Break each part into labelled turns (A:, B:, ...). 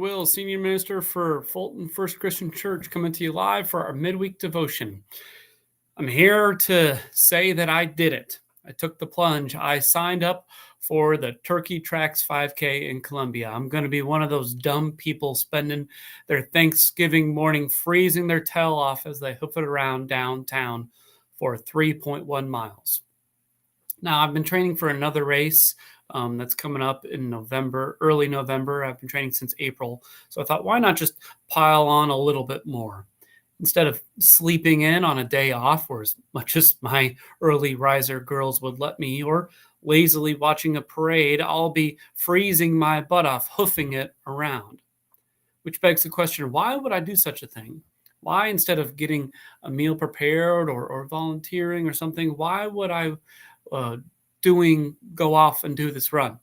A: Will, Senior Minister for Fulton First Christian Church, coming to you live for our Midweek Devotion. I'm here to say that I did it. I took the plunge. I signed up for the Turkey Tracks 5K in Columbia. I'm going to be one of those dumb people spending their Thanksgiving morning freezing their tail off as they hoof it around downtown for 3.1 miles. Now, I've been training for another race that's coming up in November, early November. I've been training since April. So I thought, why not just pile on a little bit more? Instead of sleeping in on a day off, or as much as my early riser girls would let me, or lazily watching a parade, I'll be freezing my butt off, hoofing it around. Which begs the question, why would I do such a thing? Why, instead of getting a meal prepared or volunteering or something, why would I go off and do this run?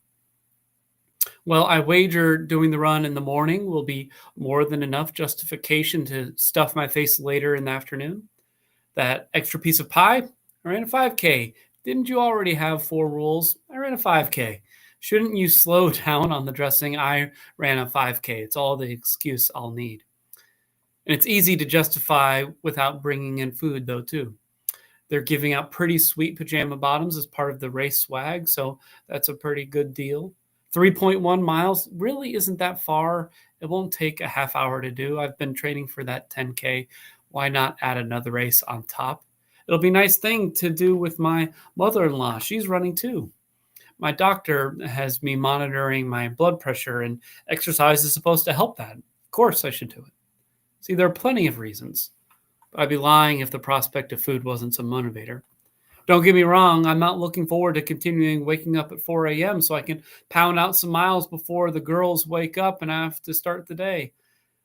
A: Well, I wager doing the run in the morning will be more than enough justification to stuff my face later in the afternoon. That extra piece of pie, I ran a 5K. Didn't you already have 4 rules? I ran a 5K. Shouldn't you slow down on the dressing? I ran a 5K. It's all the excuse I'll need. And it's easy to justify without bringing in food, though, too. They're giving out pretty sweet pajama bottoms as part of the race swag, so that's a pretty good deal. 3.1 miles really isn't that far. It won't take a half hour to do. I've been training for that 10K. Why not add another race on top? It'll be a nice thing to do with my mother-in-law. She's running too. My doctor has me monitoring my blood pressure, and exercise is supposed to help that. Of course I should do it. See, there are plenty of reasons. I'd be lying if the prospect of food wasn't some motivator. Don't get me wrong, I'm not looking forward to continuing waking up at 4 a.m. so I can pound out some miles before the girls wake up and I have to start the day.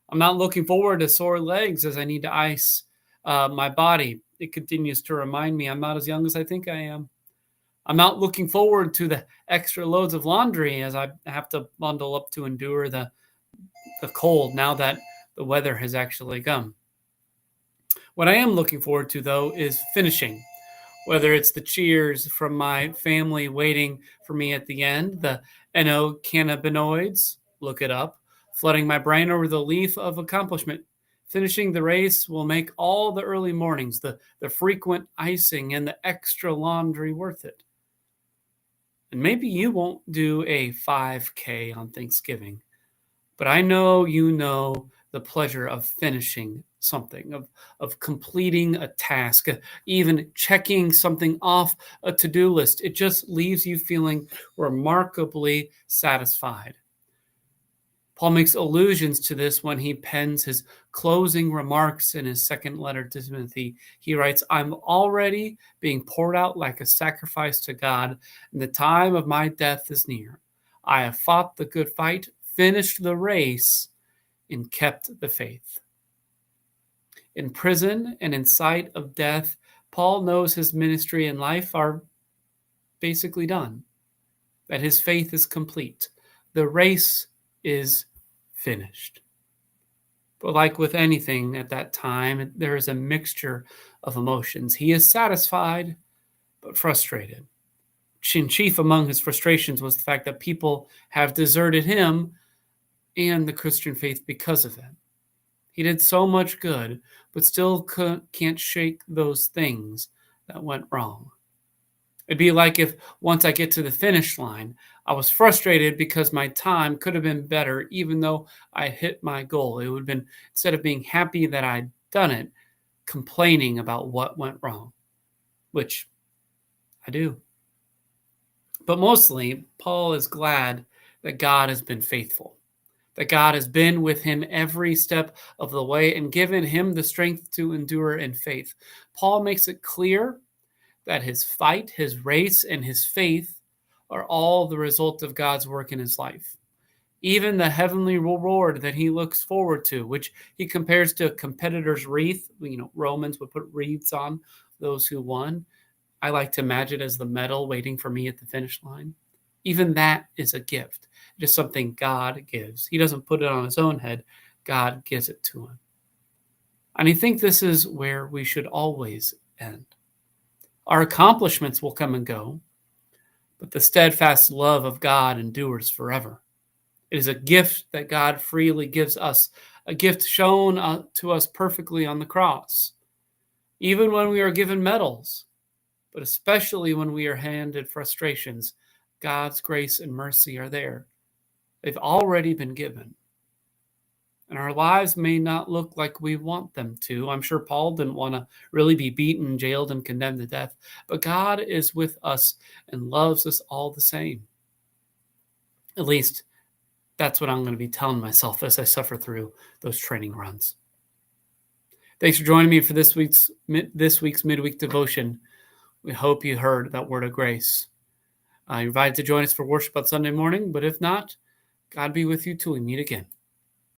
A: I'm not looking forward to sore legs as I need to ice my body. It continues to remind me I'm not as young as I think I am. I'm not looking forward to the extra loads of laundry as I have to bundle up to endure the cold now that the weather has actually come. What I am looking forward to, though, is finishing. Whether it's the cheers from my family waiting for me at the end, the endocannabinoids, look it up, flooding my brain over the leaf of accomplishment. Finishing the race will make all the early mornings, the frequent icing, and the extra laundry worth it. And maybe you won't do a 5K on Thanksgiving, but I know you know the pleasure of finishing something, of completing a task, even checking something off a to-do list. It just leaves you feeling remarkably satisfied. Paul makes allusions to this when he pens his closing remarks in his second letter to Timothy. He writes, I'm already being poured out like a sacrifice to God, and the time of my death is near. I have fought the good fight, finished the race, and kept the faith. In prison and in sight of death, Paul knows his ministry and life are basically done, that his faith is complete. The race is finished. But like with anything at that time, there is a mixture of emotions. He is satisfied, but frustrated. Chief among his frustrations was the fact that people have deserted him and the Christian faith because of it. He did so much good, but still can't shake those things that went wrong. It'd be like if once I get to the finish line, I was frustrated because my time could have been better, even though I hit my goal. It would have been, instead of being happy that I'd done it, complaining about what went wrong, which I do. But mostly, Paul is glad that God has been faithful, that God has been with him every step of the way and given him the strength to endure in faith. Paul makes it clear that his fight, his race, and his faith are all the result of God's work in his life. Even the heavenly reward that he looks forward to, which he compares to a competitor's wreath. Romans would put wreaths on those who won. I like to imagine as the medal waiting for me at the finish line. Even that is a gift. It is something God gives. He doesn't put it on his own head. God gives it to him. And I think this is where we should always end. Our accomplishments will come and go, but the steadfast love of God endures forever. It is a gift that God freely gives us, a gift shown to us perfectly on the cross. Even when we are given medals, but especially when we are handed frustrations, God's grace and mercy are there. They've already been given. And our lives may not look like we want them to. I'm sure Paul didn't want to really be beaten, jailed, and condemned to death. But God is with us and loves us all the same. At least that's what I'm going to be telling myself as I suffer through those training runs. Thanks for joining me for this week's Midweek Devotion. We hope you heard that word of grace. You're invited to join us for worship on Sunday morning, but if not, God be with you till we meet again.